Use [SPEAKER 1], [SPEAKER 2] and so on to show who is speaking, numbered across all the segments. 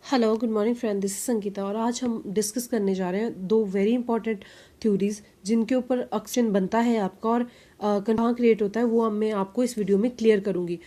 [SPEAKER 1] Hello good morning friend, this is Sangeeta और आज हम डिस्कस करने जा रहे हैं दो वेरी इंपॉर्टेंट थ्योरीज जिनके ऊपर क्वेश्चन बनता है आपका और कहाँ क्रिएट होता है वो मैं आपको इस वीडियो में क्लियर करूंगी।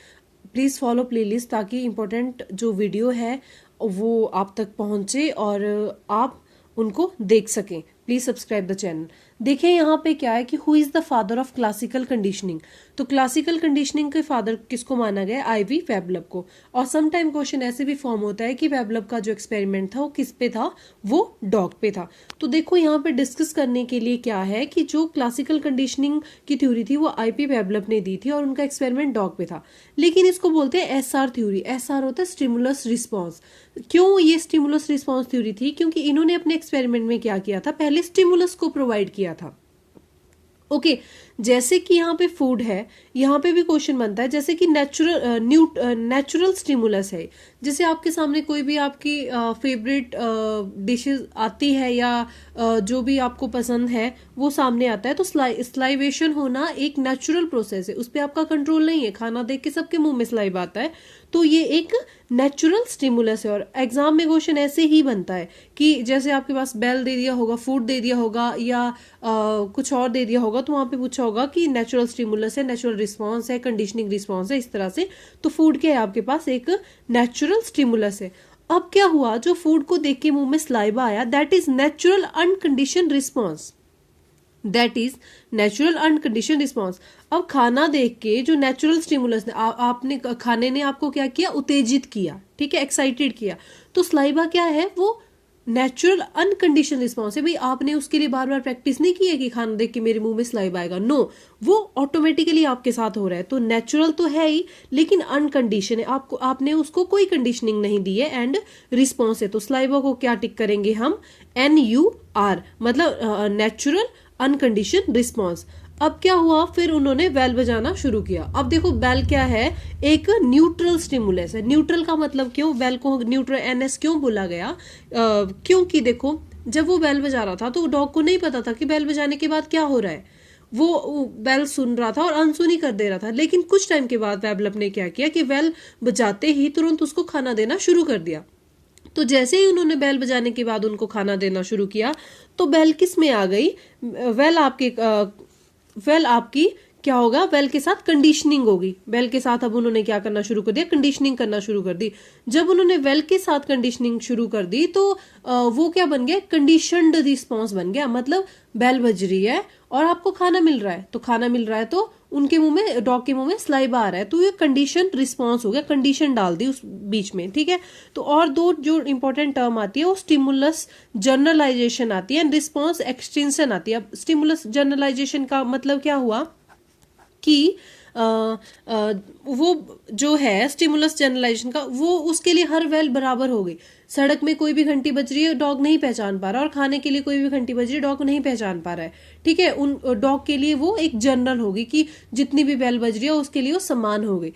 [SPEAKER 1] प्लीज़ फॉलो प्लेलिस्ट ताकि इम्पोर्टेंट जो वीडियो है वो आप तक पहुंचे और आप उनको देख सकें। Please subscribe the channel. देखें यहाँ पे क्या है कि who is the father of classical conditioning. तो क्लासिकल कंडीशनिंग के फादर किसको माना गया? आईवी वेबलब को। और सम टाइम क्वेश्चन ऐसे भी फॉर्म होता है कि वेबलब का जो एक्सपेरिमेंट था वो किस पे था? वो डॉग पे था। तो देखो यहाँ पे डिस्कस करने के लिए क्या है कि जो क्लासिकल कंडीशनिंग की थ्योरी थी वो आईपी वेबलब ने दी थी और उनका एक्सपेरिमेंट डॉग पे था। लेकिन इसको बोलते हैं एसआर थ्योरी। एसआर होता है स्टिमुलस रिस्पॉन्स। क्यों ये स्टिमुलस रिस्पॉन्स थ्योरी थी? क्योंकि इन्होंने अपने एक्सपेरिमेंट में क्या किया था, पहले स्टिमुलस को प्रोवाइड किया था। ओके जैसे कि यहाँ पे फूड है, यहाँ पे भी क्वेश्चन बनता है जैसे कि नेचुरल स्टिमुलस है। जैसे आपके सामने कोई भी आपकी फेवरेट डिशेस आती है या जो भी आपको पसंद है वो सामने आता है, तो स्लाइवेशन होना एक नेचुरल प्रोसेस है, उस पर आपका कंट्रोल नहीं है। खाना देख के सबके मुंह में स्लाइव आता है, तो ये एक नेचुरल स्टिमुलस है। और एग्जाम में क्वेश्चन ऐसे ही बनता है कि जैसे आपके पास बेल दे दिया होगा, फूड दे दिया होगा या कुछ और दे दिया होगा, तो वहां पे पूछा होगा कि नेचुरल स्टिमुलस है, नेचुरल रिस्पॉन्स है, कंडीशनिंग रिस्पॉन्स है, इस तरह से। तो फूड क्या है आपके पास? एक नेचुरल स्टिमुलस है। अब क्या हुआ, जो फूड को देख के मुंह में स्लाइवा आया, that is natural unconditioned response. That is natural unconditioned response. अब खाना देख के जो नेचुरल स्टिमुलस ने आपने खाने ने आपको क्या किया? उत्तेजित किया, ठीक है, एक्साइटेड किया। तो स्लाइवा क्या है? वो नेचुरल अनकंडीशन रिस्पॉन्स है। भाई आपने उसके लिए बार बार प्रैक्टिस नहीं की है कि खाना देख के मेरे मुंह में स्लाइवा आएगा। नो, वो ऑटोमेटिकली आपके साथ हो रहा है। तो नेचुरल तो है ही, लेकिन अनकंडीशन है। आपने उसको कोई कंडीशनिंग नहीं दी है एंड रिस्पॉन्स है। तो स्लाइवा को क्या टिक करेंगे हम? NUR, मतलब नेचुरल अनकंडीशन रिस्पॉन्स। अब क्या हुआ, फिर उन्होंने बेल बजाना शुरू किया। अब देखो बेल क्या है? एक न्यूट्रल स्टिमुलस है। न्यूट्रल का मतलब क्यों बेल को न्यूट्रल NS क्यों बोला गया? क्योंकि देखो जब वो बेल बजा रहा था तो डॉग को नहीं पता था कि बेल बजाने के बाद क्या हो रहा है। वो बेल सुन रहा था और अनसुनी कर दे रहा था। लेकिन कुछ टाइम के बाद वेबलब ने क्या किया कि बेल बजाते ही तुरंत उसको खाना देना शुरू कर दिया। तो जैसे ही उन्होंने बेल बजाने के बाद उनको खाना देना शुरू किया, तो बेल किस में आ गई? वेल आपकी क्या होगा? बेल के साथ कंडीशनिंग होगी। बेल के साथ अब उन्होंने क्या करना शुरू कर दिया? कंडीशनिंग करना शुरू कर दी। जब उन्होंने वेल के साथ कंडीशनिंग शुरू कर दी तो वो क्या बन गया? कंडीशनड रिस्पॉन्स बन गया। मतलब बेल बज रही है और आपको खाना मिल रहा है, तो खाना मिल रहा है तो उनके मुंह में, डॉग के मुंह में स्लाइवा आ रहा है, तो ये कंडीशन रिस्पॉन्स हो गया। कंडीशन डाल दी उस बीच में, ठीक है। तो और दो जो इंपॉर्टेंट टर्म आती है वो स्टिमुलस जनरलाइजेशन आती है एंड रिस्पॉन्स एक्सटेंशन आती है। अब स्टिमुलस जनरलाइजेशन का मतलब क्या हुआ कि वो जो है स्टिमुलस जनरलाइजेशन का, वो उसके लिए हर वेल बराबर हो गई। सड़क में कोई भी घंटी बज रही है, डॉग नहीं पहचान पा रहा, और खाने के लिए कोई भी घंटी बज रही है, डॉग नहीं पहचान पा रहा है, ठीक है। उन डॉग के लिए वो एक जनरल होगी कि जितनी भी बेल बज रही है उसके लिए वो समान हो गई।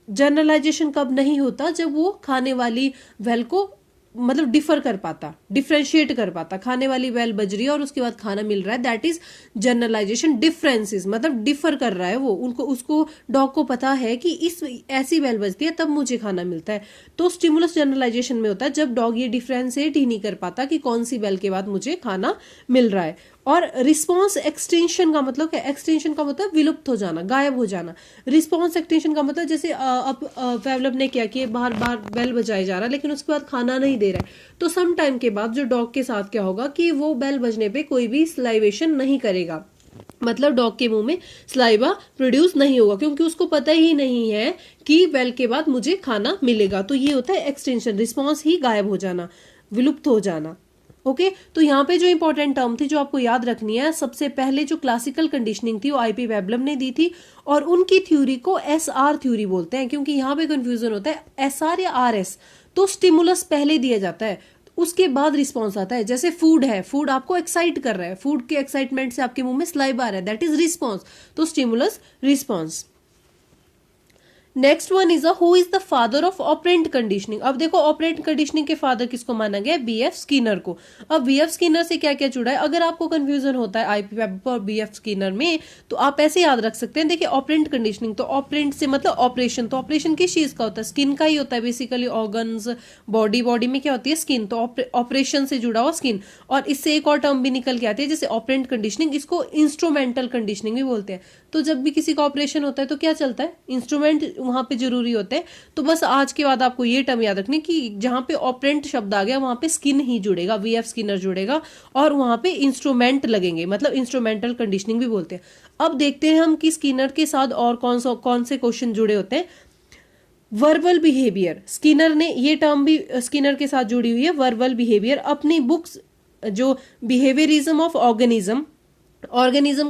[SPEAKER 1] जनरलाइजेशन कब नहीं होता? जब वो खाने वाली वेल को मतलब डिफर कर पाता, डिफ्रेंशिएट कर पाता। खाने वाली बेल बज रही है और उसके बाद खाना मिल रहा है, दैट इज जनरलाइजेशन। डिफरेंसेस मतलब डिफर कर रहा है वो, उनको उसको डॉग को पता है कि इस ऐसी बेल बजती है तब मुझे खाना मिलता है। तो स्टिमुलस जनरलाइजेशन में होता है जब डॉग ये डिफरेंशिएट ही नहीं कर पाता कि कौन सी बेल के बाद मुझे खाना मिल रहा है। और रिस्पॉन्स एक्सटेंशन का मतलब क्या? एक्सटेंशन का मतलब विलुप्त हो जाना, गायब हो जाना। रिस्पॉन्स एक्सटेंशन का मतलब जैसे अब वेबलब ने क्या किया, बार बार बेल बजाई जा रहा है लेकिन उसके बाद खाना नहीं दे रहा है, तो सम टाइम के बाद जो डॉग के साथ क्या होगा कि वो बेल बजने पे कोई भी स्लाइवेशन नहीं करेगा। मतलब डॉग के मुंह में स्लाइवा प्रोड्यूस नहीं होगा, क्योंकि उसको पता ही नहीं है कि बेल के बाद मुझे खाना मिलेगा। तो ये होता है एक्सटेंशन, रिस्पॉन्स ही गायब हो जाना, विलुप्त हो जाना। ओके तो यहाँ पे जो इंपॉर्टेंट टर्म थी जो आपको याद रखनी है, सबसे पहले जो क्लासिकल कंडीशनिंग थी वो आईपी वेबलब ने दी थी और उनकी थ्योरी को एसआर थ्योरी बोलते हैं, क्योंकि यहाँ पे कंफ्यूजन होता है एसआर या आरएस। तो स्टिमुलस पहले दिया जाता है, उसके बाद रिस्पॉन्स आता है। जैसे फूड है, फूड आपको एक्साइट कर रहा है, फूड के एक्साइटमेंट से आपके मुंह में स्लाइवा आ रहा है, दैट इज रिस्पॉन्स। तो stimulus response. Next one is who is the father of operant conditioning. अब देखो ऑपरेंट कंडीशनिंग के फादर किसको माना गया है, बीएफ स्किनर को। अब बीएफ स्किनर से क्या क्या जुड़ा है, अगर आपको कंफ्यूजन होता है आईपी वेब और बीएफ स्किनर में तो आप ऐसे याद रख सकते हैं। देखिए ऑपरेंट कंडीशनिंग, तो ऑपरेंट से मतलब ऑपरेशन, तो ऑपरेशन किस चीज का होता है, स्किन का ही होता है बेसिकली, ऑर्गन्स, बॉडी में क्या होती है, स्किन, तो ऑपरेशन से जुड़ा हुआ स्किन। और इससे एक और टर्म भी निकल के आती है जैसे ऑपरेंट कंडीशनिंग, इसको इंस्ट्रूमेंटल कंडीशनिंग भी बोलते हैं। तो जब भी किसी का ऑपरेशन होता है तो क्या चलता है, इंस्ट्रूमेंट वहां पे जरूरी होते हैं। तो बस आज के बाद आपको ये टर्म याद रखनी कि जहां पे ऑपरेंट शब्द आ गया वहां पे स्किन ही जुड़ेगा, वीएफ स्किनर जुड़ेगा, और वहां पे इंस्ट्रूमेंट लगेंगे, मतलब इंस्ट्रूमेंटल कंडीशनिंग भी बोलते हैं। अब देखते हैं हम कि स्किनर के साथ और कौन से क्वेश्चन जुड़े होते हैं। वर्बल बिहेवियर, स्किनर ने, ये टर्म भी स्किनर के साथ जुड़ी हुई है। वर्बल बिहेवियर, अपनी बुक्स जो बिहेवियरिज्म ऑफ ऑर्गेनिज्म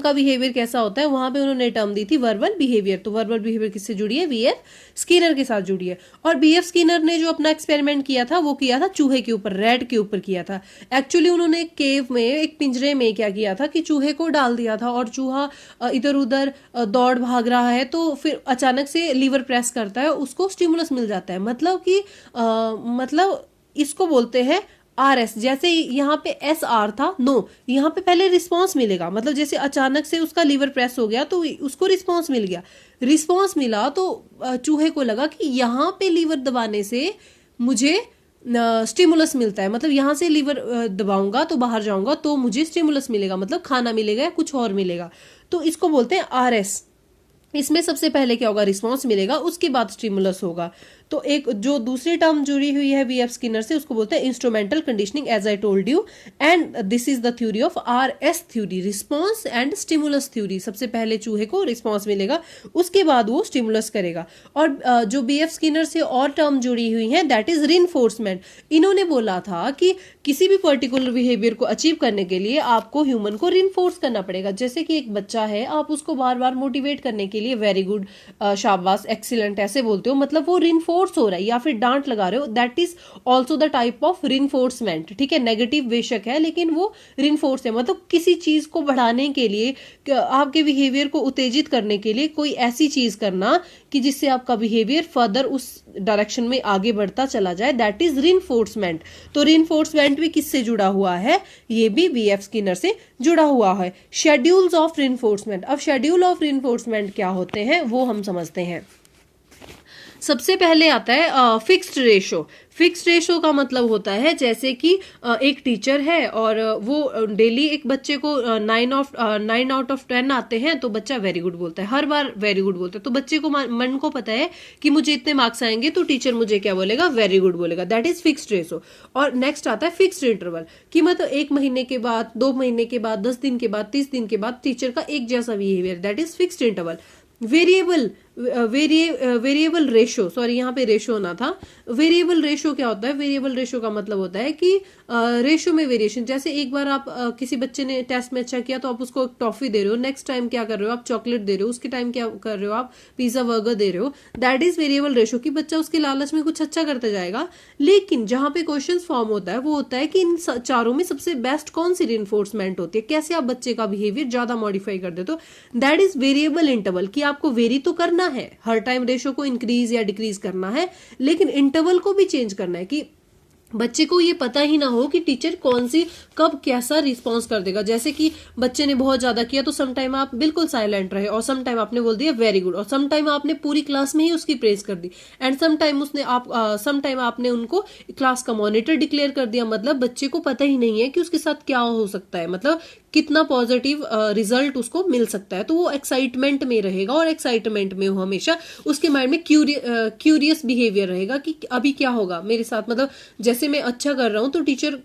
[SPEAKER 1] का बिहेवियर कैसा होता है, वहां पे उन्होंने टर्म दी थी वर्बल बिहेवियर। तो वर्बल बिहेवियर किससे जुड़ी है, बीएफ स्किनर के साथ जुड़ी है। और बीएफ स्किनर ने जो अपना एक्सपेरिमेंट किया था वो किया था चूहे के ऊपर, रैट के ऊपर किया था। एक्चुअली उन्होंने एक केव में, एक पिंजरे में क्या किया था कि चूहे को डाल दिया था और चूहा इधर उधर दौड़ भाग रहा है, तो फिर अचानक से लीवर प्रेस करता है, उसको स्टिमुलस मिल जाता है। मतलब कि मतलब इसको बोलते हैं RS। जैसे यहाँ पे SR था, नो, यहाँ पे पहले रिस्पॉन्स मिलेगा, मतलब जैसे अचानक से उसका लीवर प्रेस हो गया तो उसको रिस्पॉन्स मिल गया। रिस्पॉन्स मिला तो चूहे को लगा कि यहाँ पे लीवर दबाने से मुझे स्टिमुलस मिलता है, मतलब यहाँ से लीवर दबाऊंगा तो बाहर जाऊंगा तो मुझे स्टिमुलस मिलेगा, मतलब खाना मिलेगा या कुछ और मिलेगा। तो इसको बोलते हैं RS। इसमें सबसे पहले क्या होगा, रिस्पॉन्स मिलेगा, उसके बाद स्टिमुलस होगा। तो एक जो दूसरी टर्म जुड़ी हुई है बीएफ स्किनर से, उसको बोलते हैं instrumental conditioning, as I told you, and this is the theory of RS theory, response and stimulus theory. सबसे पहले चूहे को रिस्पॉन्स मिलेगा, उसके बाद वो स्टिमुलस करेगा। और जो बीएफ स्किनर से और टर्म जुड़ी हुई है, दैट इज रिइंफोर्समेंट। इन्होंने बोला था कि किसी भी पर्टिकुलर बिहेवियर को अचीव करने के लिए आपको ह्यूमन को रिइंफोर्स करना पड़ेगा। जैसे कि एक बच्चा है, आप उसको बार बार मोटिवेट करने के लिए वेरी गुड, शाबाश, एक्सीलेंट ऐसे बोलते हो, मतलब वो रिइंफोर्स हो रहा है, या फिर डांट लगा रहे हो, that is also the type of reinforcement. ठीक है, नेगेटिव बेशक है लेकिन वो रिइंफोर्स है, मतलब किसी चीज को बढ़ाने के लिए, आपके बिहेवियर को उत्तेजित करने के लिए कोई ऐसी चीज करना कि जिससे आपका बिहेवियर फर्दर उस डायरेक्शन में आगे बढ़ता चला जाए, दैट इज रिइंफोर्समेंट। तो रिइंफोर्समेंट भी किससे जुड़ा हुआ है, ये भी बीएफ स्किनर से जुड़ा हुआ है। शेड्यूल्स ऑफ रिइंफोर्समेंट, अब शेड्यूल ऑफ रिइंफोर्समेंट क्या होते हैं वो हम समझते हैं। सबसे पहले आता है फिक्स्ड रेशो। फिक्स्ड रेशो का मतलब होता है जैसे कि एक टीचर है और वो डेली एक बच्चे को 9 आउट ऑफ 10 आते हैं तो बच्चा वेरी गुड बोलता है, हर बार वेरी गुड बोलता है। तो बच्चे को मन को पता है कि मुझे इतने मार्क्स आएंगे तो टीचर मुझे क्या बोलेगा, वेरी गुड बोलेगा, दैट इज फिक्स्ड रेशो। और नेक्स्ट आता है फिक्स्ड इंटरवल, कि मतलब 1 महीने के बाद, 2 महीने के बाद, 10 दिन के बाद, 30 दिन के बाद टीचर का एक जैसा behaviour, that is fixed interval. Variable ratio, sorry यहाँ पे रेशो होना था। वेरिएबल रेशो क्या होता है, वेरिएबल रेशो का मतलब होता है कि रेशो में वेरिएशन। जैसे एक बार आप किसी बच्चे ने टेस्ट में अच्छा किया तो आप उसको टॉफी दे रहे हो, नेक्स्ट टाइम क्या कर रहे हो आप, चॉकलेट दे रहे हो, उसके टाइम क्या कर रहे हो आप, पिज्जा बर्गर दे रहे हो, दैट इज वेरिएबल रेशो, कि बच्चा उसके लालच में कुछ अच्छा करता जाएगा। लेकिन जहां पे क्वेश्चन फॉर्म होता है वो होता है कि इन चारों में सबसे बेस्ट कौन सी रिइंफोर्समेंट होती है, कैसे आप बच्चे का बिहेवियर ज्यादा मॉडिफाई कर देते हो, दैट इज वेरिएबल इंटरवल, कि आपको वेरी तो करना है, हर टाइम रेशो को इंक्रीज या डिक्रीज करना है, लेकिन इंटरवल को भी चेंज करना है, कि बच्चे को ये पता ही ना हो कि टीचर कौन सी कब कैसा रिस्पॉन्स कर देगा। जैसे कि बच्चे ने बहुत ज्यादा किया तो सम टाइम आप बिल्कुल साइलेंट रहे, और सम टाइम आपने बोल दिया वेरी गुड, और सम टाइम आपने पूरी क्लास में ही उसकी प्रेज कर दी, एंड सम टाइम आपने उनको क्लास का मॉनिटर डिक्लेयर कर दिया। मतलब बच्चे को पता ही नहीं है कि उसके साथ क्या हो सकता है, मतलब कितना पॉजिटिव रिजल्ट उसको मिल सकता है। तो वो एक्साइटमेंट में रहेगा, और एक्साइटमेंट में वो हमेशा उसके माइंड में क्यूरियस बिहेवियर रहेगा कि अभी क्या होगा मेरे साथ, मतलब जैसे मैं अच्छा कर रहा हूं तो टीचर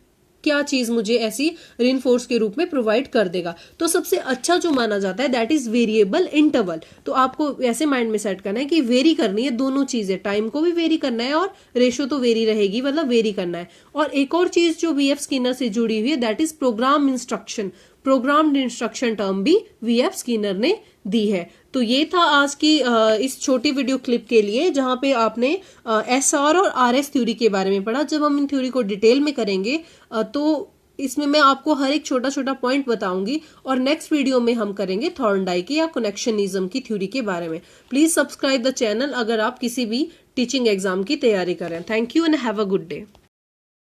[SPEAKER 1] क्या चीज मुझे ऐसी रिइंफोर्स के रूप में प्रोवाइड कर देगा। तो सबसे अच्छा जो माना जाता है दैट इज वेरिएबल इंटरवल। तो आपको ऐसे माइंड में सेट करना है कि वेरी करनी है दोनों चीजें, टाइम को भी वेरी करना है और रेशो तो वेरी रहेगी, मतलब वेरी करना है। और एक और चीज जो बीएफ स्किनर से जुड़ी हुई है that is program instruction. Programmed instruction term भी बीएफ स्किनर ने दी है। तो ये था आज की इस छोटी वीडियो क्लिप के लिए, जहां पे आपने एसआर और आरएस थ्योरी के बारे में पढ़ा। जब हम इन थ्योरी को डिटेल में करेंगे तो इसमें मैं आपको हर एक छोटा छोटा पॉइंट बताऊंगी और नेक्स्ट वीडियो में हम करेंगे थॉर्नडाइक की या कनेक्शनिज्म की थ्योरी के बारे में। प्लीज सब्सक्राइब द चैनल अगर आप किसी भी टीचिंग एग्जाम की तैयारी कर रहे हैं। Thank you and have a good day.